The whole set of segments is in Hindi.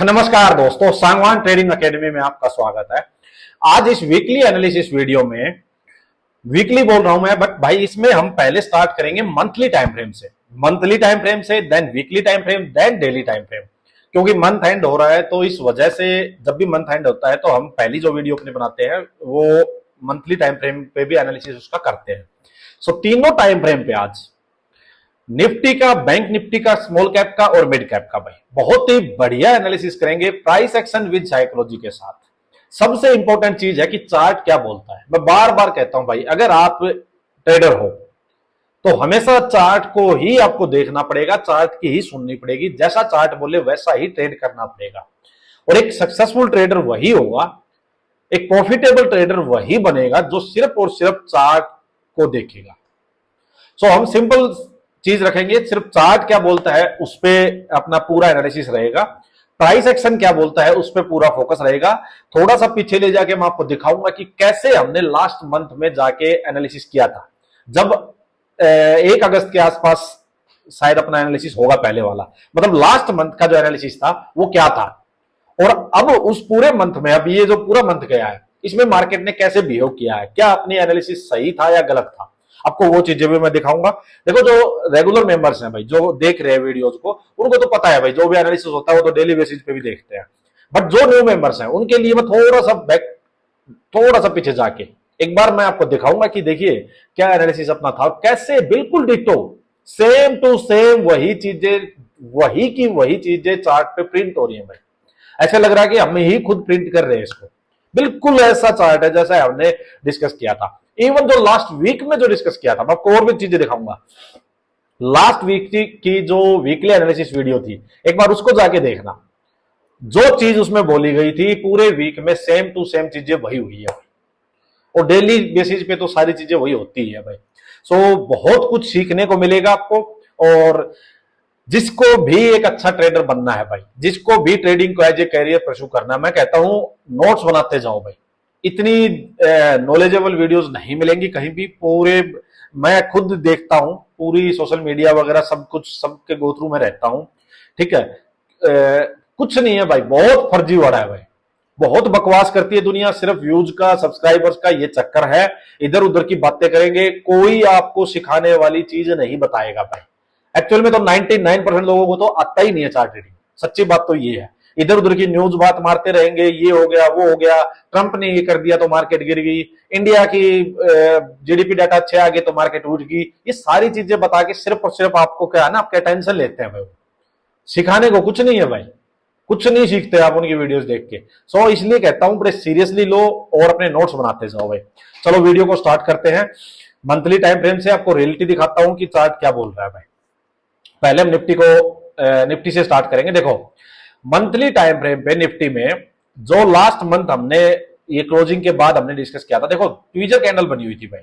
नमस्कार दोस्तों, सांगवान ट्रेडिंग एकेडमी में आपका स्वागत है। आज इस वीकली एनालिसिस वीडियो में, वीकली बोल रहा हूं मैं, बट भाई इसमें हम पहले स्टार्ट करेंगे मंथली टाइम फ्रेम से, then weekly time frame, then daily time frame. क्योंकि मंथ एंड हो रहा है तो इस वजह से जब भी मंथ एंड होता है तो हम पहली जो वीडियो अपने बनाते हैं वो मंथली टाइम फ्रेम पे भी एनालिसिस उसका करते हैं। सो तीनों टाइम फ्रेम पे आज निफ्टी का, बैंक निफ्टी का, स्मॉल कैप का और मिड कैप का भाई बहुत ही बढ़िया एनालिसिस करेंगे प्राइस एक्शन विद साइकोलॉजी के साथ। सबसे इंपॉर्टेंट चीज है कि चार्ट क्या बोलता है। मैं बार बार कहता हूं भाई, अगर आप ट्रेडर हो तो हमेशा चार्ट को ही आपको देखना पड़ेगा, चार्ट की ही सुननी पड़ेगी, जैसा चार्ट बोले वैसा ही ट्रेड करना पड़ेगा। और एक सक्सेसफुल ट्रेडर वही होगा, एक प्रॉफिटेबल ट्रेडर वही बनेगा जो सिर्फ और सिर्फ चार्ट को देखेगा। सो हम सिंपल चीज रखेंगे, सिर्फ चार्ट क्या बोलता है उस पर अपना पूरा एनालिसिस रहेगा, प्राइस एक्शन क्या बोलता है उस पर पूरा फोकस रहेगा। थोड़ा सा पीछे ले जाके मैं आपको दिखाऊंगा कि कैसे हमने लास्ट मंथ में जाके एनालिसिस किया था, जब 1 अगस्त के आसपास शायद अपना एनालिसिस होगा पहले वाला, मतलब लास्ट मंथ का जो एनालिसिस था वो क्या था, और अब उस पूरे मंथ में, अब ये जो पूरा मंथ गया है इसमें मार्केट ने कैसे बिहेव किया है, क्या अपनी एनालिसिस सही था या गलत था, आपको वो चीजें भी मैं दिखाऊंगा। देखो, जो रेगुलर मेंबर्स हैं भाई, जो देख रहे हैं वीडियोस को, उनको तो पता है भाई, जो भी एनालिसिस होता है वो तो डेली बेसिस पे भी देखते हैं। बट जो न्यू मेंबर्स हैं उनके लिए मैं थोड़ा सा पीछे जाके एक बार मैं आपको दिखाऊंगा कि देखिए क्या एनालिसिस अपना था, कैसे बिल्कुल डिटो सेम टू सेम वही की वही चीजें चार्ट पे प्रिंट हो रही है भाई। ऐसा लग रहा है कि हम ही खुद प्रिंट कर रहे हैं इसको। बिल्कुल ऐसा चार्ट है जैसा हमने डिस्कस किया था। इवन जो लास्ट वीक में जो डिस्कस किया था, मैं आपको और भी चीजें दिखाऊंगा। लास्ट वीक की जो वीकली एनालिसिस वीडियो थी, एक बार उसको जाके देखना। जो चीज उसमें बोली गई थी पूरे वीक में सेम टू सेम चीजें वही हुई है, और डेली बेसिस पे तो सारी चीजें वही होती है भाई। सो बहुत कुछ सीखने को मिलेगा आपको। और जिसको भी एक अच्छा ट्रेडर बनना है भाई, जिसको भी ट्रेडिंग को एज ए कैरियर परस्यू करना है, मैं कहता हूं नोट्स बनाते जाओ भाई। इतनी नॉलेजेबल वीडियोस नहीं मिलेंगी कहीं भी। पूरे मैं खुद देखता हूं, पूरी सोशल मीडिया वगैरह सब कुछ, सबके गो थ्रू में रहता हूं, ठीक है। कुछ नहीं है भाई, बहुत फर्जीवाड़ा है भाई, बहुत बकवास करती है दुनिया, सिर्फ व्यूज का, सब्सक्राइबर्स का ये चक्कर है, इधर उधर की बातें करेंगे, कोई आपको सिखाने वाली चीज नहीं बताएगा भाई। एक्चुअल में तो 99% लोगों को तो आता ही नहीं है चार्ट रीडिंग, सच्ची बात तो ये है। इधर उधर की न्यूज बात मारते रहेंगे, ये हो गया वो हो गया, ट्रंप ने ये कर दिया तो मार्केट गिर गई, इंडिया की जीडीपी डाटा अच्छे आ गए तो मार्केट उठ गई। ये सारी चीजें बता के सिर्फ और सिर्फ आपको क्या है ना, आपके अटेंशन लेते हैं भाई। सिखाने को कुछ नहीं है भाई, कुछ नहीं सीखते आप उनकी वीडियोस देख के। सो इसलिए कहता हूं बड़े सीरियसली लो और अपने नोट्स बनाते जाओ भाई। चलो वीडियो को स्टार्ट करते हैं। मंथली टाइम फ्रेम से आपको रियलिटी दिखाता हूं कि चार्ट क्या बोल रहा है भाई। पहले हम निफ्टी से स्टार्ट करेंगे। देखो, मंथली टाइम फ्रेम पे निफ्टी में जो लास्ट मंथ हमने ये क्लोजिंग के बाद हमने डिस्कस किया था, देखो ट्वीजर कैंडल बनी हुई थी भाई।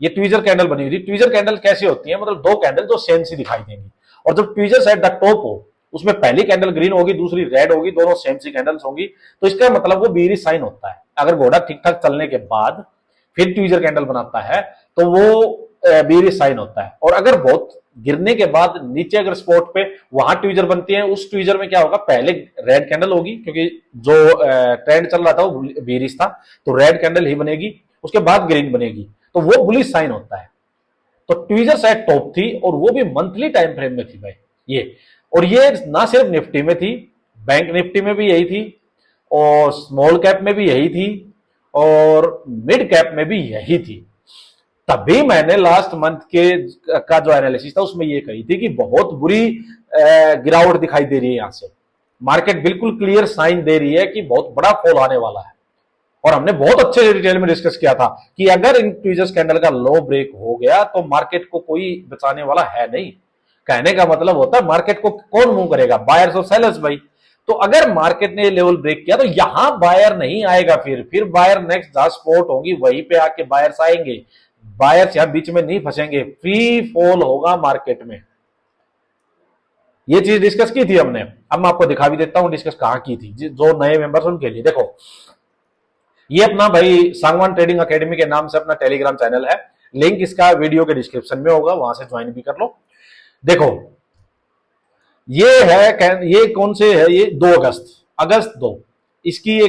ये ट्वीजर कैंडल बनी हुई थी। ट्वीजर कैंडल कैसी होती है, मतलब दो कैंडल जो सेम सी दिखाई देंगी, और जब ट्वीजर एट द टॉप हो, उसमें पहली कैंडल ग्रीन होगी, दूसरी रेड होगी, दोनों सेम सी कैंडल्स होंगी, तो इसका मतलब वो बीरिश साइन होता है। अगर घोड़ा ठीक ठाक चलने के बाद फिर ट्वीजर कैंडल बनाता है तो वो बीरिश साइन होता है। और अगर बहुत गिरने के बाद नीचे अगर स्पॉट पे वहां ट्वीजर बनती है, उस ट्वीजर में क्या होगा, पहले रेड कैंडल होगी क्योंकि जो ट्रेंड चल रहा था वो बीरिश था, तो रेड कैंडल ही बनेगी, उसके बाद ग्रीन बनेगी, तो वो बुलिश साइन होता है। तो ट्वीजर साइड टॉप थी और वो भी मंथली टाइम फ्रेम में थी भाई ये। और ये ना सिर्फ निफ्टी में थी, बैंक निफ्टी में भी यही थी, और स्मॉल कैप में भी यही थी, और मिड कैप में भी यही थी। तभी मैंने लास्ट मंथ का जो एनालिसिस था उसमें ये कही थी कि बहुत बुरी गिरावट दिखाई दे रही है। यहां से मार्केट बिल्कुल क्लियर साइन दे रही है कि बहुत बड़ा फॉल आने वाला है। और हमने बहुत अच्छे डिटेल में डिस्कस किया था कि अगर इन ट्वीजर्स कैंडल का लो ब्रेक हो गया तो मार्केट को कोई बचाने वाला है नहीं। कहने का मतलब होता है मार्केट को कौन मूव करेगा, बायर्स और सेलर्स भाई। तो अगर मार्केट ने लेवल ब्रेक किया तो यहां बायर नहीं आएगा, फिर बायर नेक्स्ट जहां स्पॉट होगी वहीं पे आके बायर्स आएंगे। बायर्स यहां बीच में नहीं फंसेंगे, फ्री फॉल होगा मार्केट में। ये चीज डिस्कस की थी हमने, अब मैं आपको दिखा भी देता हूं डिस्कस कहां की थी, जो नए मेंबर्स उनके लिए। देखो, ये अपना भाई सांगवान ट्रेडिंग एकेडमी के नाम से अपना टेलीग्राम चैनल है, लिंक इसका वीडियो के डिस्क्रिप्शन में होगा, वहां से ज्वाइन भी कर लो। देखो, ये कौन से है, ये 2 अगस्त। अगस्त 2, इसकी ये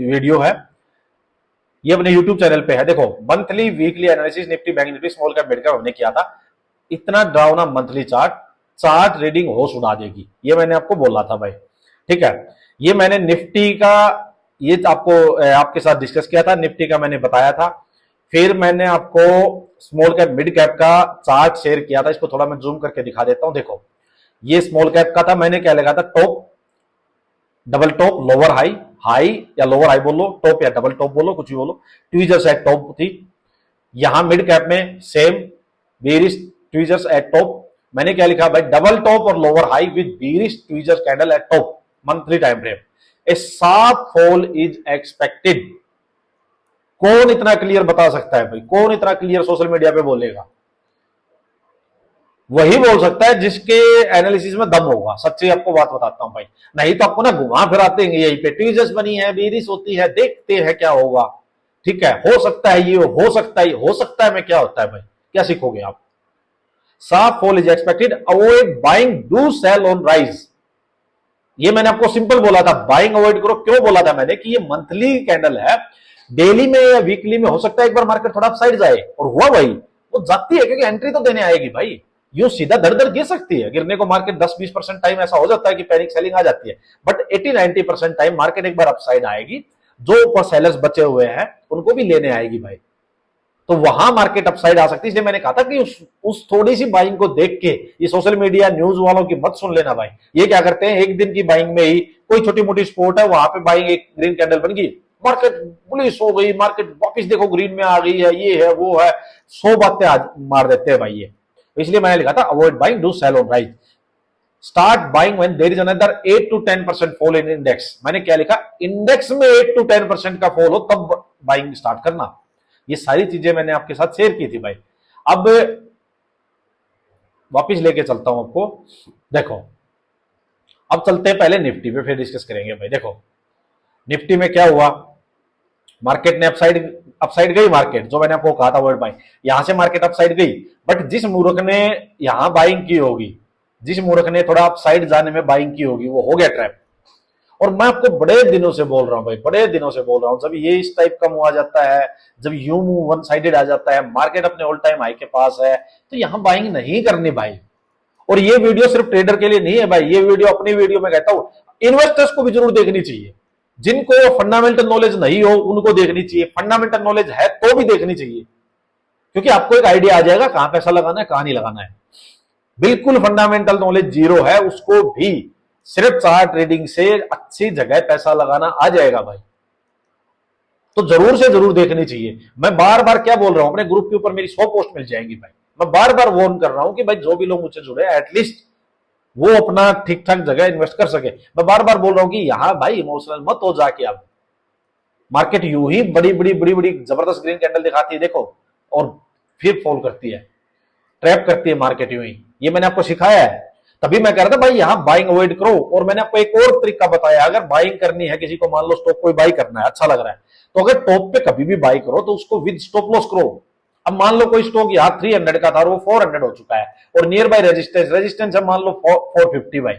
वीडियो है, ये अपने YouTube चैनल पे है। देखो monthly weekly analysis Nifty bank Nifty small cap mid cap हमने किया था। इतना डरावना मंथली चार्ट रीडिंग होश उड़ा देगी, ये मैंने आपको बोला था भाई, ठीक है। ये मैंने निफ्टी का ये आपको आपके साथ डिस्कस किया था, निफ्टी का मैंने बताया था। फिर मैंने आपको स्मॉल कैप मिड कैप का चार्ट शेयर किया था, इसको थोड़ा मैं जूम करके दिखा देता हूं। देखो ये स्मॉल कैप का था, मैंने क्या लगा था, top double top lower high, high या लोअर हाई बोलो, टॉप या डबल टॉप बोलो, कुछ भी बोलो, ट्वीजर्स एट टॉप थी। यहां मिड कैप में same bearish tweezers eight top, मैंने क्या लिखा भाई, डबल टॉप और lower high with bearish tweezers candle eight top monthly time frame, A sharp fall is expected. कौन इतना क्लियर बता सकता है भाई, कौन इतना क्लियर सोशल मीडिया पे बोलेगा? वही बोल सकता है जिसके एनालिसिस में दम होगा। सच्ची आपको बात बताता हूं भाई, नहीं तो आपको ना घुमा फिराते हैं यहीं पे, ट्वीजर्स बनी है, बेरिश होती है, देखते हैं क्या होगा, ठीक है, हो सकता है ये, हो सकता है मैं, क्या होता है भाई, क्या सीखोगे आप? Sharp fall is expected, avoid buying, do sell on rise. ये मैंने आपको सिंपल बोला था, बाइंग अवॉइड करो। क्यों बोला था मैंने कि ये मंथली कैंडल है, डेली में या वीकली में हो सकता है एक बार मार्केट थोड़ा अपसाइड जाए, और हुआ भाई, वो जाती है क्योंकि एंट्री तो देने आएगी भाई। यूं सीधा दर दर गिर सकती है, गिरने को मार्केट 10-20% टाइम ऐसा हो जाता है कि पैनिक सेलिंग आ जाती है, बट 80-90% टाइम मार्केट एक बार अपसाइड आएगी, जो ऊपर सेलर्स बचे हुए हैं उनको भी लेने आएगी भाई, तो वहां मार्केट अपसाइड आ सकती है। इसलिए मैंने कहा था कि उस थोड़ी सी बाइंग को देख के, ये सोशल मीडिया न्यूज वालों की मत सुन लेना भाई। ये क्या करते हैं, एक दिन की बाइंग में ही कोई छोटी मोटी स्पोर्ट है, वहां पे बाइंग, एक ग्रीन कैंडल बन गई, मार्केट पुलिस हो गई, मार्केट वापिस देखो ग्रीन में आ गई है, ये है वो है, 100 बातें आज मार देते हैं भाई ये। इसलिए मैंने लिखा था avoid buying, do sell on rise, start buying when there is another 8-10% fall in index. मैंने क्या लिखा, इंडेक्स में 8-10% का फॉल हो तब बाइंग स्टार्ट करना। ये सारी चीजें मैंने आपके साथ शेयर की थी भाई। अब वापिस लेके चलता हूं आपको, देखो अब चलते हैं पहले निफ्टी पे, फिर डिस्कस करेंगे भाई। देखो निफ्टी में क्या हुआ, मार्केट ने अपसाइड गई, मार्केट जो मैंने आपको कहा था वर्ड बाइंग, यहां से मार्केट अपसाइड गई, बट जिस मूर्ख ने यहां बाइंग की होगी, जिस मूर्ख ने थोड़ा अपसाइड जाने में बाइंग की होगी, वो हो गया ट्रैप। और मैं आपको बड़े दिनों से बोल रहा हूं भाई, बड़े दिनों से बोल रहा हूं, जब ये इस टाइप का मुंह आ जाता है, जब यूं मुंह वन साइडेड आ जाता है, मार्केट अपने ऑल टाइम हाई के पास है, तो यहां बाइंग नहीं करनी भाई। और ये वीडियो सिर्फ ट्रेडर के लिए नहीं है भाई, ये वीडियो अपनी वीडियो में कहता हूं इन्वेस्टर्स को भी जरूर देखनी चाहिए। जिनको फंडामेंटल नॉलेज नहीं हो उनको देखनी चाहिए, फंडामेंटल नॉलेज है तो भी देखनी चाहिए, क्योंकि आपको एक आइडिया आ जाएगा कहां पैसा लगाना है, कहां नहीं लगाना है। बिल्कुल फंडामेंटल नॉलेज जीरो है, उसको भी सिर्फ चार्ट ट्रेडिंग से अच्छी जगह पैसा लगाना आ जाएगा भाई। तो जरूर से जरूर देखनी चाहिए। मैं बार बार क्या बोल रहा हूं, अपने ग्रुप के ऊपर मेरी 100 पोस्ट मिल जाएंगी भाई, मैं बार बार वार्न कर रहा हूं कि भाई जो भी लोग मुझसे जुड़े एटलीस्ट वो अपना ठीक ठाक जगह इन्वेस्ट कर सके। मैं बार बार बोल रहा हूं कि यहां भाई इमोशनल मत हो जाके, अब मार्केट यूं ही बड़ी बड़ी जबरदस्त ग्रीन कैंडल दिखाती है देखो, और फिर फॉल करती है, ट्रैप करती है मार्केट यूं ही। ये मैंने आपको सिखाया है, तभी मैं कह रहा था भाई यहां बाइंग अवॉइड करो। और मैंने आपको एक और तरीका बताया, अगर बाइंग करनी है किसी को, मान लो स्टॉक कोई बाई करना है, अच्छा लग रहा है, तो अगर टॉप पे कभी भी बाई करो तो उसको विद स्टॉप लॉस करो। अब मान लो कोई स्टॉक यहाँ 300 का था और वो 400 हो चुका है, और नियर बाय रेजिस्टेंस है मान लो 450 भाई,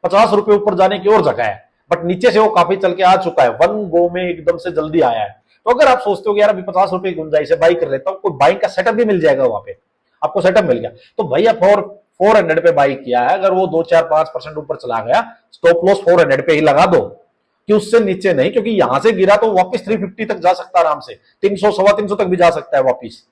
50 रुपए ऊपर जाने की और जगह है, बट नीचे से वो काफी चल के आ चुका है, वन गो में एकदम से जल्दी आया है। तो अगर आप सोचते हो कि यार अभी 50 रुपए की गुंजाइश है, बाई कर लेता हूं, कोई बाइंग का सेटअप भी मिल जाएगा वहां पे, आपको सेटअप मिल गया, तो भैया 400 पे बाई किया है, अगर वो 2-4-5% ऊपर चला गया, स्टॉप लॉस 400 पे ही लगा दो, कि उससे नीचे नहीं, क्योंकि यहां से गिरा तो वापस 350 तक जा सकता है आराम से, 300 325 तक भी जा सकता है वापस।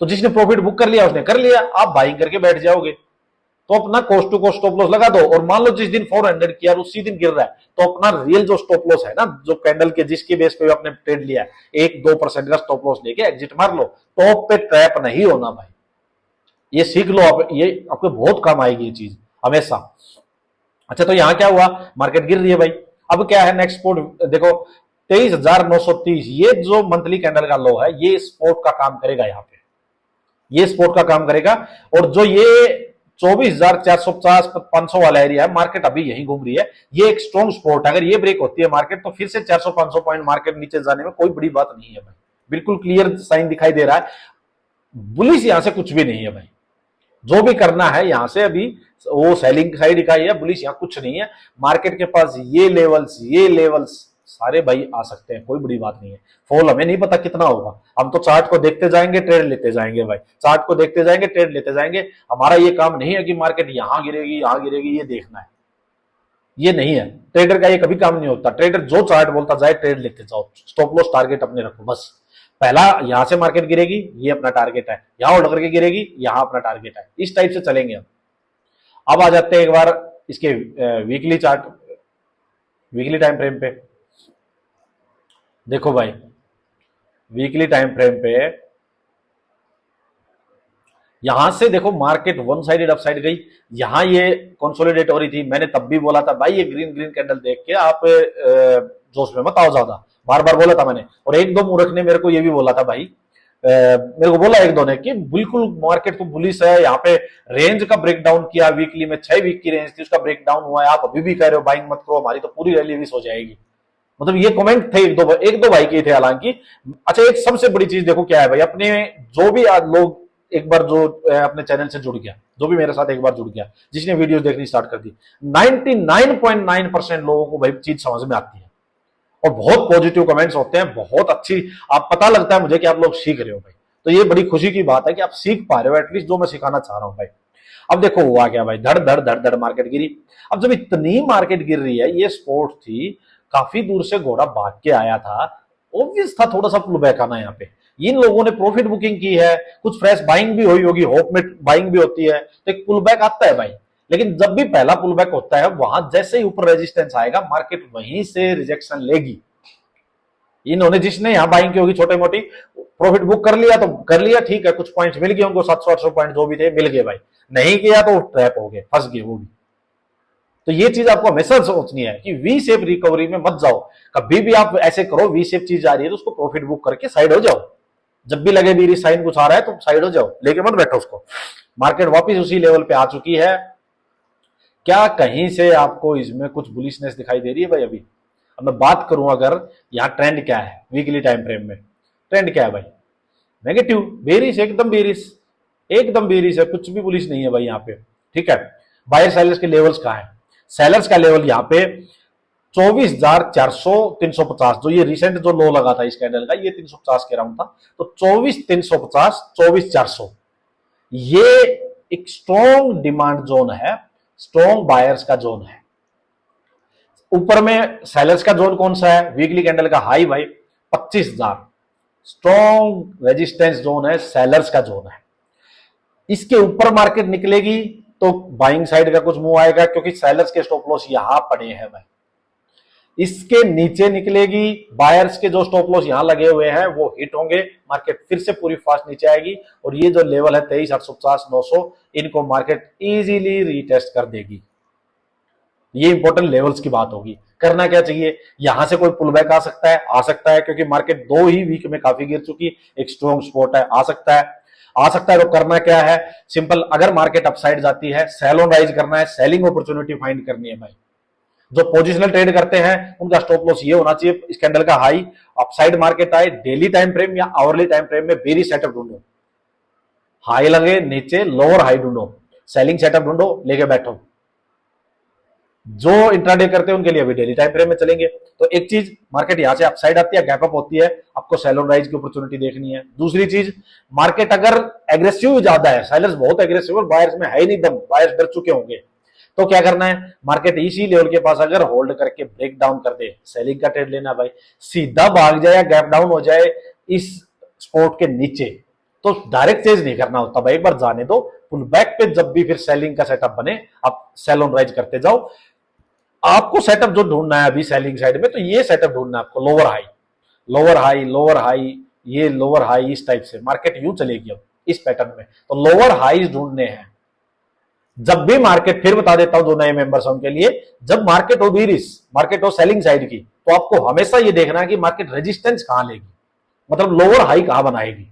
तो जिसने प्रॉफिट बुक कर लिया उसने कर लिया, आप बाइंग करके बैठ जाओगे, तो अपना cost to cost stop loss लगा दो। और मान लो जिस दिन 400 किया उसी दिन गिर रहा है, तो अपना रियल जो स्टॉप लॉस है ना, जो कैंडल के जिसके बेस पे आपने ट्रेड लिया, 1-2% का स्टॉप लॉस लेके एग्जिट मार लो, टॉप पे ट्रैप नहीं होना भाई। ये सीख लो आप, ये आपको बहुत काम आएगी ये चीज हमेशा। अच्छा, तो यहां क्या हुआ, मार्केट गिर रही है भाई। अब क्या है नेक्स्ट स्पोर्ट, देखो 23,930, ये जो मंथली कैंडल का लो है, ये स्पोर्ट का काम करेगा, यहाँ पे ये स्पोर्ट का काम करेगा। और जो ये 24,450-500 वाला एरिया है, मार्केट अभी यही घूम रही है, ये एक स्ट्रॉन्ग स्पोर्ट है। अगर ये ब्रेक होती है मार्केट, तो फिर से 400-500 पॉइंट मार्केट नीचे जाने में कोई बड़ी बात नहीं है भाई, बिल्कुल क्लियर साइन दिखाई दे रहा है, बुलिश यहां से कुछ भी नहीं है भाई। जो भी करना है यहां से अभी वो सेलिंग साइड का ही है, बुलिश यहाँ कुछ नहीं है। मार्केट के पास ये लेवल्स सारे भाई आ सकते हैं, कोई बड़ी बात नहीं है। फॉल हमें नहीं पता कितना होगा, हम तो चार्ट को देखते जाएंगे, ट्रेड लेते जाएंगे भाई, चार्ट को देखते जाएंगे, ट्रेड लेते जाएंगे। हमारा ये काम नहीं है कि मार्केट यहां गिरेगी ये देखना है, ये नहीं है। ट्रेडर का ये कभी काम नहीं होता। ट्रेडर जो चार्ट बोलता जाए ट्रेड लेते जाओ, स्टॉप लॉस टारगेट अपने रखो बस। पहला यहां से मार्केट गिरेगी, ये अपना टारगेट है, यहां होल्ड करके गिरेगी, यहां अपना टारगेट है, इस टाइप से चलेंगे हम। अब आ जाते हैं एक बार इसके weekly chart, weekly time frame पे। देखो भाई वीकली टाइम फ्रेम पे यहां से देखो मार्केट वन साइडेड अपसाइड गई, यहां ये कंसोलिडेट हो रही थी। मैंने तब भी बोला था भाई ये ग्रीन ग्रीन कैंडल देख के आप जोश में मत आओ ज्यादा, बार बार बोला था मैंने। और एक दो मूर्ख ने मेरे को ये भी बोला था भाई, मेरे को बोला एक दो ने कि बिल्कुल मार्केट तो बुलिश है, यहाँ पे रेंज का ब्रेकडाउन किया वीकली में, 6 वीक की रेंज थी उसका ब्रेकडाउन हुआ है, आप अभी भी कह रहे हो बाइंग मत करो, हमारी तो पूरी रैली मिस हो जाएगी। मतलब ये कमेंट थे एक दो भाई के थे हालांकि। अच्छा एक सबसे बड़ी चीज देखो क्या है भाई, अपने जो भी आज लोग एक बार जो अपने चैनल से जुड़ गया, जो भी मेरे साथ एक बार जुड़ गया, जिसने वीडियो देखनी स्टार्ट कर दी, 99.9% लोगों को भाई चीज समझ में आती है और बहुत पॉजिटिव कमेंट्स होते हैं, बहुत अच्छी। आप पता लगता है मुझे कि आप लोग सीख रहे हो भाई, तो ये बड़ी खुशी की बात है कि आप सीख पा रहे हो एटलीस्ट जो मैं सिखाना चाह रहा हूं भाई। अब देखो हुआ क्या भाई, धड़ धड़ धड़ धड़ मार्केट गिरी। अब जब इतनी मार्केट गिर रही है, ये स्पोर्ट थी, काफी दूर से घोड़ा भाग के आया था, ऑब्वियस था थोड़ा सा पुल बैक आना। यहाँ पे इन लोगों ने प्रॉफिट बुकिंग की है, कुछ फ्रेश बाइंग भी हुई होगी, होप में बाइंग भी होती है, तो एक पुल बैक आता है भाई। लेकिन जब भी पहला पुल बैक होता है, वहां जैसे ही ऊपर रेजिस्टेंस आएगा, मार्केट वहीं से रिजेक्शन लेगी। इन्होंने जिसने यहाँ बाइंग की होगी छोटे मोटी, प्रॉफिट बुक कर लिया तो कर लिया, ठीक है, कुछ पॉइंट्स मिल गए उनको, 700-800 पॉइंट जो भी थे मिल गए भाई। नहीं किया तो ट्रैप हो गए, फंस गए वो भी। तो ये चीज आपको हमेशा सोचनी है कि वी शेप रिकवरी में मत जाओ। कभी भी आप ऐसे करो, वी शेप चीज आ रही है तो उसको प्रॉफिट बुक करके साइड हो जाओ। जब भी लगे भी साइन कुछ आ रहा है तो साइड हो जाओ, लेके मत बैठो उसको। मार्केट वापस उसी लेवल पे आ चुकी है। क्या कहीं से आपको इसमें कुछ बुलिशनेस दिखाई दे रही है भाई? अभी अब मैं बात करूं अगर यहाँ ट्रेंड क्या है वीकली टाइम फ्रेम में, ट्रेंड क्या है भाई? नेगेटिव, बेरिश, एकदम बेरिश, एकदम बेरिश है, कुछ भी बुलिश नहीं है भाई यहाँ पे। ठीक है, बायर सेलर्स के लेवल्स कहाँ है? सेलर्स का लेवल यहाँ पे 24,400 350, जो ये रिसेंट जो लो लगा था इस कैंडल का, ये 350 के राउंड था, तो 24,350 24,400 ये एक स्ट्रॉन्ग डिमांड जोन है, स्ट्रॉन्ग बायर्स का जोन है। ऊपर में सेलर्स का जोन कौन सा है? वीकली कैंडल का हाई भाई 25,000, स्ट्रॉन्ग रेजिस्टेंस जोन है, सेलर्स का जोन है। इसके ऊपर मार्केट निकलेगी तो बाइंग साइड का कुछ मूव आएगा, क्योंकि सेलर्स के स्टॉप लॉस यहां पड़े हैं भाई। इसके नीचे निकलेगी, बायर्स के जो स्टॉप लॉस यहां लगे हुए हैं वो हिट होंगे, मार्केट फिर से पूरी फास्ट नीचे आएगी, और ये जो लेवल है 23,850 900, इनको मार्केट इजीली रीटेस्ट कर देगी। ये इंपॉर्टेंट लेवल्स की बात होगी। करना क्या चाहिए? यहां से कोई पुल बैक आ सकता है, क्योंकि मार्केट 2 ही वीक में काफी गिर चुकी, एक स्ट्रॉन्ग सपोर्ट है, आ सकता है। तो करना क्या है? सिंपल, अगर मार्केट अपसाइड जाती है, सेल ऑन राइज करना है, सेलिंग अपॉर्चुनिटी फाइंड करनी है भाई। जो पोजिशनल ट्रेड करते हैं उनका स्टॉप लॉस ये होना चाहिए, इस कैंडल का हाई अपसाइड मार्केट आए, डेली टाइम फ्रेम या आवरली टाइम फ्रेम में बेरी सेटअप ढूंढो, हाई लगे नीचे लोअर हाई ढूंढो, सेलिंग सेटअप ढूंढो, लेके बैठो। जो इंट्राडे करते हैं उनके लिए अभी डेली टाइम फ्रेम में चलेंगे। तो एक चीज, मार्केट यहां से अपसाइड आती है, गैप अप होती है, आपको सेल ऑन राइज की अपॉर्चुनिटी देखनी है। दूसरी चीज, मार्केट अगर एग्रेसिव ज्यादा है, सेलर्स बहुत एग्रेसिव और बायर्स में है नहीं दम, बायर्स डर चुके होंगे, तो क्या करना है? मार्केट इसी लेवल के पास अगर होल्ड करके ब्रेक डाउन कर दे, सेलिंग का ट्रेड लेना भाई। सीधा भाग जाए या गैप डाउन हो जाए इस सपोर्ट के नीचे, तो डायरेक्ट चेंज नहीं करना होता भाई, एक बार जाने दो। पुल बैक पे जब भी फिर सेलिंग का सेटअप बने, आप सेल ऑन राइज करते जाओ। आपको सेटअप जो ढूंढना है अभी सेलिंग साइड में, तो ये सेटअप ढूंढना है आपको, lower high lower high lower high, ये लोअर हाई, इस टाइप से मार्केट यूं चलेगी अब इस पैटर्न में। तो लोअर हाईज ढूंढने हैं। जब भी मार्केट, फिर बता देता हूं जो नए मेंबर्स हैं उनके लिए, जब मार्केट हो बीरिश, मार्केट हो सेलिंग साइड की, तो आपको हमेशा ये देखना है कि मार्केट रेजिस्टेंस कहां लेगी, मतलब लोअर हाई कहां बनाएगी।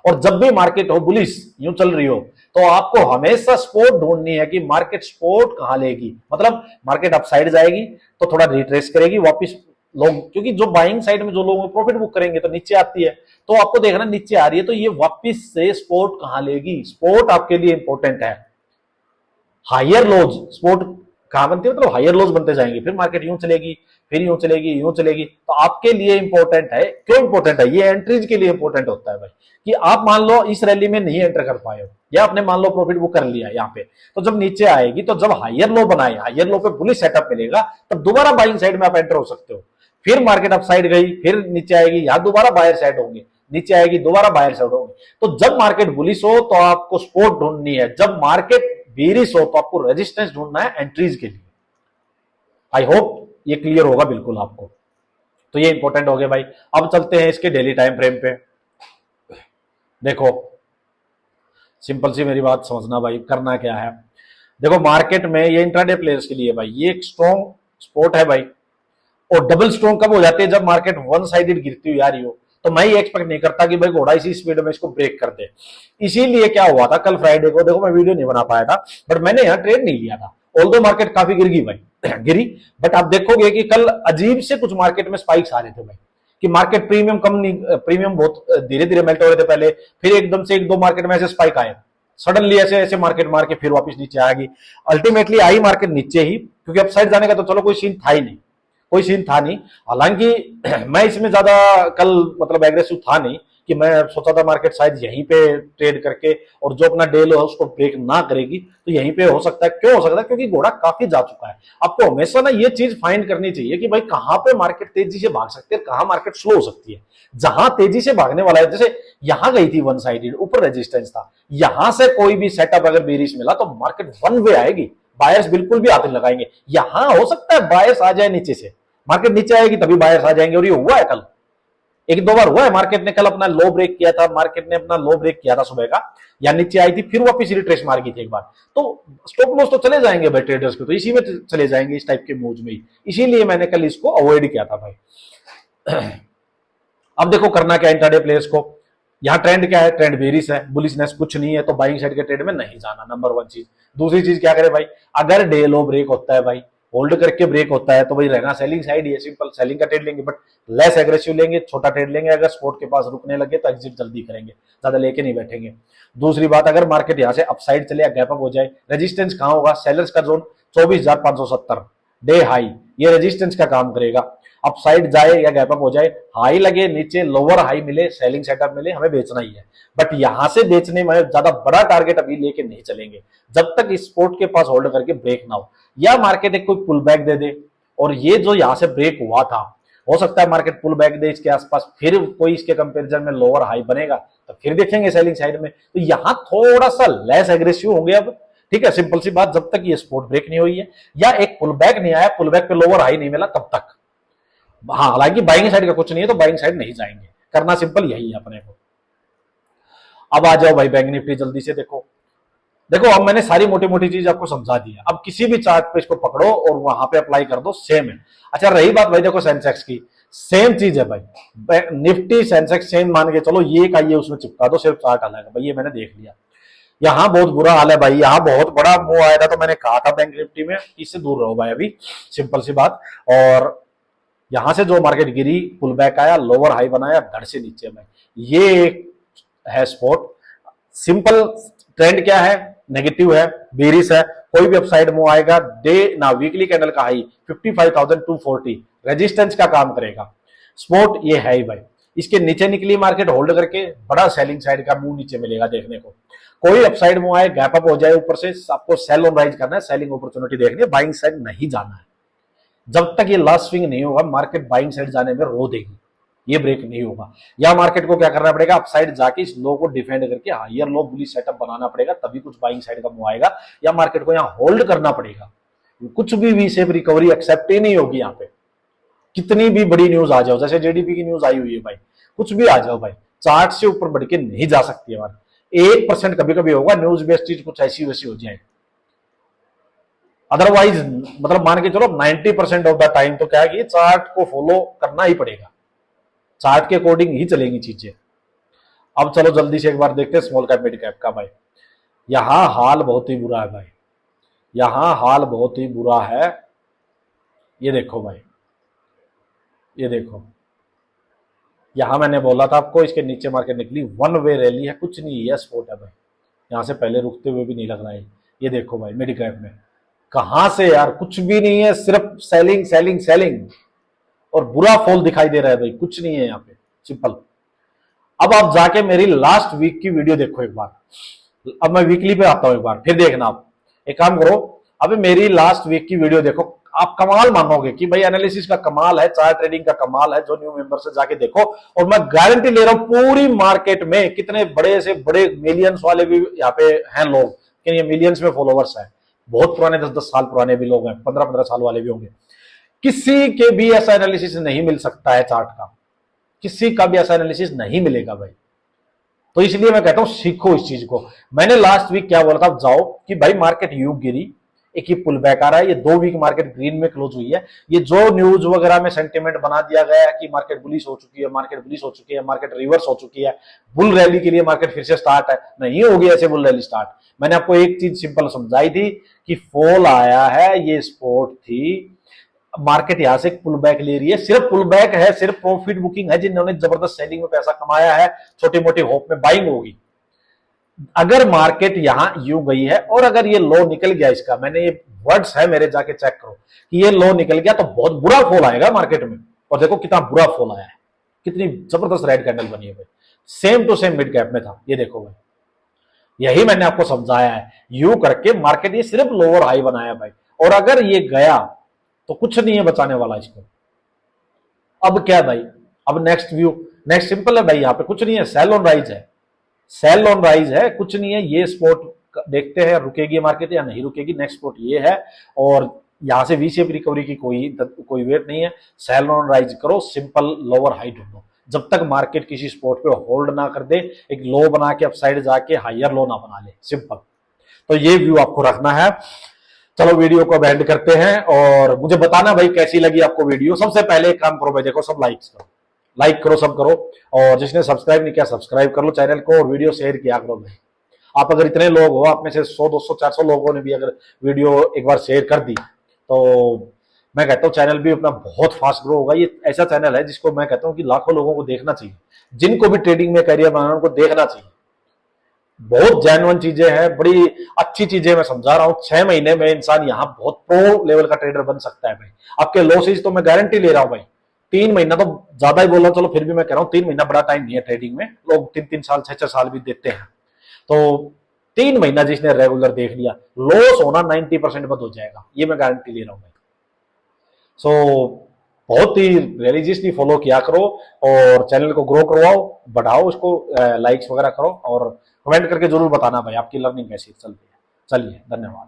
और जब भी मार्केट हो बुलिश, यूं चल रही हो, तो आपको हमेशा सपोर्ट ढूंढनी है कि मार्केट सपोर्ट कहां लेगी। मतलब मार्केट अपसाइड जाएगी तो थोड़ा रिट्रेस करेगी, वापस लोग, क्योंकि जो बाइंग साइड में जो लोग प्रॉफिट बुक करेंगे तो नीचे आती है, तो आपको देखना नीचे आ रही है तो ये वापस से सपोर्ट कहां लेगी, सपोर्ट आपके लिए इंपॉर्टेंट है। हायर लोज सपोर्ट कहां बनती है, मतलब हायर लोज बनते जाएंगे, फिर मार्केट यूं चलेगी, फिर यूं चलेगी, यूं चलेगी, तो आपके लिए इंपॉर्टेंट है। क्यों इंपॉर्टेंट है, ये एंट्रीज के लिए इंपॉर्टेंट होता है भाई, कि आप मान लो इस रैली में नहीं एंटर कर पाए हो, या आपने मान लो प्रॉफिट बुक कर लिया यहाँ पे, तो जब नीचे आएगी, तो जब हायर लो बनाए, हायर लो पे बुलिश सेटअप मिलेगा, तब दोबारा बाइंग साइड में आप एंटर हो सकते हो। फिर मार्केट अप साइड गई, फिर नीचे आएगी, यहां दोबारा बायर साइड होंगे, नीचे आएगी, दोबारा बायर साइड होंगे। तो जब मार्केट बुलिश हो तो आपको सपोर्ट ढूंढनी है, जब मार्केट बेरिश हो तो आपको रेजिस्टेंस ढूंढना है एंट्रीज के लिए। आई होप ये क्लियर होगा बिल्कुल आपको। तो ये इंपॉर्टेंट हो गया भाई। अब चलते हैं इसके डेली टाइम फ्रेम पे। देखो सिंपल सी मेरी बात समझना भाई, करना क्या है। देखो मार्केट में ये इंट्राडे प्लेयर्स के लिए भाई ये एक स्ट्रॉन्ग सपोर्ट है भाई, और डबल स्ट्रॉन्ग कब हो जाती है, जब मार्केट वन साइडेड गिरती हुई आ रही हो। तो मैं ये एक्सपेक्ट नहीं करता कि भाई घोड़ा इसी स्पीड में इसको ब्रेक कर दे। इसीलिए क्या हुआ था कल फ्राइडे को, देखो मैं वीडियो नहीं बना पाया था, बट मैंने यहाँ ट्रेड नहीं लिया था, ऑल्दो मार्केट काफी गिर गई भाई गिरी, बट आप देखोगे कि कल अजीब से कुछ मार्केट में स्पाइक्स आ रहे थे भाई, कि मार्केट प्रीमियम कम नहीं, प्रीमियम बहुत धीरे धीरे मेल्ट हो रहे थे पहले, फिर एकदम से एक दो मार्केट में ऐसे स्पाइक आए, सडनली ऐसे ऐसे मार्केट मार के फिर वापस नीचे आएगी। अल्टीमेटली आई मार्केट नीचे ही, क्योंकि अपसाइड जाने का तो चलो कोई सीन था ही नहीं, कोई सीन था नहीं। हालांकि मैं इसमें ज्यादा कल मतलब एग्रेसिव था नहीं, कि मैं सोचा था मार्केट शायद यहीं पे ट्रेड करके और जो अपना डे लो है उसको ब्रेक ना करेगी, तो यहीं पे हो सकता है। क्यों हो सकता है, क्योंकि घोड़ा काफी जा चुका है। आपको हमेशा ना ये चीज फाइंड करनी चाहिए कि भाई कहां पे मार्केट तेजी से भाग सकती है, कहां मार्केट स्लो हो सकती है। जहां तेजी से भागने वाला है, जैसे यहां गई थी वन साइडेड, ऊपर रेजिस्टेंस था, यहां से कोई भी सेटअप अगर बेरिश मिला तो मार्केट वन वे आएगी, बायर्स बिल्कुल भी हाथ लगाएंगे। यहां हो सकता है बायर्स आ जाए नीचे से, मार्केट नीचे आएगी तभी बायर्स आ जाएंगे, और ये हुआ है कल, एक दो बार हुआ है। मार्केट ने कल अपना लो ब्रेक किया था, मार्केट ने अपना लो ब्रेक किया था सुबह का, या नीचे आई थी फिर वापस रिट्रेस मार गई थी एक बार, तो स्टॉप लॉस तो चले जाएंगे भाई ट्रेडर्स के, तो इसी में चले जाएंगे इस टाइप के मूव्स में ही, इसीलिए मैंने कल इसको अवॉइड किया था भाई। अब देखो करना क्या इंट्राडे प्लेयर्स को, यहाँ ट्रेंड क्या है, ट्रेंड बेरिश है, बुलिशनेस कुछ नहीं है, तो बाइंग साइड के ट्रेड में नहीं जाना, नंबर वन चीज। दूसरी चीज क्या करे भाई, अगर डे लो ब्रेक होता है भाई, होल्ड करके ब्रेक होता है, तो भाई रहना सेलिंग साइड ही है, सिंपल सेलिंग का ट्रेड लेंगे, बट लेस एग्रेसिव लेंगे, छोटा ट्रेड लेंगे। अगर स्पोर्ट के पास रुकने लगे तो एग्जिट जल्दी करेंगे, ज्यादा लेके नहीं बैठेंगे। दूसरी बात, अगर मार्केट यहाँ से अपसाइड चले या गैप अप हो जाए, रेजिस्टेंस कहां होगा, सेलर्स का जोन 24,570 डे हाई, ये रेजिस्टेंस का काम करेगा। अपसाइड जाए या गैप अप हो जाए, हाई लगे, नीचे लोअर हाई मिले, सेलिंग सेटअप मिले, हमें बेचना ही है। बट यहां से बेचने में ज्यादा बड़ा टारगेट अभी लेके नहीं चलेंगे, जब तक इस स्पोर्ट के पास होल्ड करके ब्रेक ना हो, या मार्केट एक कोई पुल बैक दे दे। और ये जो यहां से ब्रेक हुआ था, हो सकता है मार्केट पुल बैक दे इसके आसपास, फिर कोई इसके कंपैरिजन में लोअर हाई बनेगा, तो फिर देखेंगे सेलिंग साइड में। तो यहां थोड़ा सा लेस एग्रेसिव होंगे अब, ठीक है, सिंपल सी बात, जब तक ये स्पोर्ट ब्रेक नहीं हुई है या एक पुल बैक नहीं आया, पुल बैक पे लोअर हाई नहीं मिला, तब तक। हाँ, हालांकि बाइंग साइड का कुछ नहीं है, तो बाइंग साइड नहीं जाएंगे, करना सिंपल यही है अपने को। अब आ जाओ भाई बैंक निफ्टी जल्दी से। देखो देखो अब मैंने सारी मोटी मोटी चीज आपको समझा दी है, अब किसी भी चार्ट पे इसको पकड़ो और वहां पे अप्लाई कर दो, सेम है। अच्छा रही बात भाई देखो सेंसेक्स की, सेम चीज है भाई, निफ्टी सेंसेक्स सेम मान के चलो, ये का ये उसमें चिपका दो, सिर्फ चार्ट अलग है भाई, ये मैंने देख लिया। यहाँ बहुत बुरा हाल है भाई, यहाँ बहुत बड़ा मुंह आया था, तो मैंने कहा था बैंक निफ्टी में इससे दूर रहो भाई अभी, सिंपल सी बात। और यहां से जो मार्केट गिरी, पुल बैक आया, लोअर हाई बनाया, धड़ से नीचे में, ये एक है स्पॉट। सिंपल ट्रेंड क्या है, नेगेटिव है, बेरिश है, कोई भी अपसाइड मूव आएगा, डे ना वीकली कैंडल का हाई 55,240 रेजिस्टेंस का काम करेगा। स्पॉट ये है ही भाई, इसके नीचे निकली मार्केट होल्ड करके, बड़ा सेलिंग साइड का मूव नीचे मिलेगा देखने को। कोई अपसाइड मूव आए, गैप अप हो जाए ऊपर से, आपको सेल ऑन राइज करना है, सेलिंग अपॉर्चुनिटी देखनी है, बाइंग साइड नहीं जाना है। जब तक ये लास्ट स्विंग नहीं होगा, मार्केट बाइंग साइड जाने में रो देगी, ये ब्रेक नहीं होगा। या मार्केट को क्या करना पड़ेगा, अपसाइड जाके इस लो को डिफेंड करके हायर लो बुलिश सेटअप बनाना पड़ेगा, तभी कुछ बाइंग साइड का मूव आएगा। या मार्केट को यहाँ होल्ड करना पड़ेगा, कुछ भी वी शेप रिकवरी एक्सेप्ट ही नहीं होगी। यहाँ पे कितनी भी बड़ी न्यूज आ जाओ, जैसे जेडीपी की न्यूज आई हुई है भाई, कुछ भी आ जाओ भाई, चार्ट से ऊपर बढ़ के नहीं जा सकती है बात। 1% कभी कभी होगा न्यूज बेस्ड चीज कुछ ऐसी वैसी हो जाए, अदरवाइज मतलब मान के चलो 90% ऑफ द टाइम तो क्या है कि चार्ट को फॉलो करना ही पड़ेगा, चार्ट के अकॉर्डिंग ही चलेंगी चीजें। अब चलो जल्दी से एक बार देखते हैं स्मॉल कैप मिड कैप का भाई। यहां हाल बहुत ही बुरा है भाई, यहां हाल बहुत ही बुरा है। ये देखो भाई, ये देखो, यहां मैंने बोला था आपको इसके नीचे मार्केट निकली, वन वे रैली है, कुछ नहीं है, स्पोर्ट है भाई। यहां से पहले रुकते हुए भी नहीं लग रहा है। ये देखो भाई मिड कैप में कहां से यार, कुछ भी नहीं है, सिर्फ सेलिंग सेलिंग सेलिंग, और बुरा फॉल दिखाई दे रहा है भाई, कुछ नहीं है यहाँ पे, सिंपल। अब आप जाके मेरी लास्ट वीक की वीडियो देखो एक बार, अब मैं वीकली पे आता हूं एक बार, फिर देखना आप। एक काम करो, अब मेरी लास्ट वीक की वीडियो देखो, आप कमाल मानोगे कि भाई एनालिसिस का कमाल है, चार्ट ट्रेडिंग का कमाल है। जो न्यू मेंबर से जाके देखो, और मैं गारंटी ले रहा हूं पूरी मार्केट में कितने बड़े से बड़े मिलियंस वाले भी यहाँ पे हैं लोग, कि ये मिलियंस में फॉलोवर्स हैं, बहुत पुराने 10-10 साल पुराने भी लोग हैं, 15-15 साल वाले भी होंगे। किसी के भी ऐसा एनालिसिस नहीं मिल सकता है चार्ट का, किसी का भी ऐसा एनालिसिस नहीं मिलेगा भाई। तो इसलिए मैं कहता हूं सीखो इस चीज को। मैंने लास्ट वीक क्या बोला था, जाओ कि भाई मार्केट यूं गिरी, एक ही पुल बैक आ रहा है, ये 2 वीक मार्केट ग्रीन में क्लोज हुई है। ये जो न्यूज वगैरह में सेंटीमेंट बना दिया गया है कि मार्केट बुलिश हो चुकी है, मार्केट बुलिश हो चुकी है, मार्केट रिवर्स हो चुकी है, बुल रैली के लिए मार्केट फिर से स्टार्ट है, नहीं होगी ऐसे बुल रैली स्टार्ट। मैंने आपको एक चीज सिंपल समझाई थी कि फॉल आया है, ये स्पोर्ट थी, मार्केट यहां से पुल बैक ले रही है, सिर्फ पुल बैक है, सिर्फ प्रॉफिट बुकिंग है, जिन्होंने जबरदस्त सेलिंग में पैसा कमाया है, छोटी मोटी होप में बाइंग होगी। अगर मार्केट यहां यूं गई है और अगर ये लो निकल गया इसका, मैंने ये वर्ड्स है मेरे, जाके चेक करो कि ये लो निकल गया तो बहुत बुरा फॉल आएगा मार्केट में। और देखो कितना बुरा फॉल आया है, कितनी जबरदस्त रेड कैंडल बनी है भाई, same to same mid cap में था। ये देखो भाई, यही मैंने आपको समझाया है, यूं करके मार्केट ये सिर्फ लोअर हाई बनाया भाई, और अगर ये गया तो कुछ नहीं है बचाने वाला इसको। अब क्या भाई, अब नेक्स्ट व्यू, नेक्स्ट सिंपल है भाई, यहां पे कुछ नहीं है, सेल ऑन राइज है, सेल ऑन राइज है, कुछ नहीं है। ये स्पोर्ट देखते हैं रुकेगी मार्केट या नहीं रुकेगी, नेक्स्ट स्पोर्ट ये है, और यहां से वी शेप रिकवरी की कोई वेट नहीं है। सेल ऑन राइज करो, सिंपल लोअर हाई ढूंढो, जब तक मार्केट किसी स्पोर्ट पे होल्ड ना कर दे, एक लो बना के अपसाइड जाके हायर लो ना बना ले, सिंपल। तो ये व्यू आपको रखना है। चलो वीडियो को एंड करते हैं, और मुझे बताना भाई कैसी लगी आपको वीडियो। सबसे पहले एक काम करो भाई, देखो सब लाइक्स करो, लाइक करो, सब करो, और जिसने सब्सक्राइब नहीं किया सब्सक्राइब कर लो चैनल को, और वीडियो शेयर किया करो भाई। आप अगर इतने लोग हो, आप में से 100, 200, 400 लोगों ने भी अगर वीडियो एक बार शेयर कर दी, तो मैं कहता हूँ चैनल भी अपना बहुत फास्ट ग्रो होगा। ये ऐसा चैनल है जिसको मैं कहता हूँ कि लाखों लोगों को देखना चाहिए, जिनको भी ट्रेडिंग में करियर बनाना उनको देखना चाहिए। बहुत जेन्युइन चीजें हैं, बड़ी अच्छी चीजें मैं समझा रहा हूँ। 6 महीने में इंसान यहाँ बहुत प्रो लेवल का ट्रेडर बन सकता है भाई। आपके लॉसेज तो मैं गारंटी ले रहा हूँ भाई, 3 महीना तो ज्यादा ही बोल रहा हूँ, चलो फिर भी मैं कह रहा हूँ 3 महीना बड़ा टाइम नहीं है ट्रेडिंग में, लोग 3-3 साल 6-6 साल भी देते हैं। तो 3 महीना जिसने रेगुलर देख लिया, लॉस होना 90% बंद हो जाएगा, ये मैं गारंटी ले रहा हूँ भाई। सो बहुत ही रिलीजियसली फॉलो किया करो, और चैनल को ग्रो करवाओ, बढ़ाओ उसको, लाइक्स वगैरह करो, और कमेंट करके जरूर बताना भाई आपकी लर्निंग कैसी चल रही है। चलिए, धन्यवाद।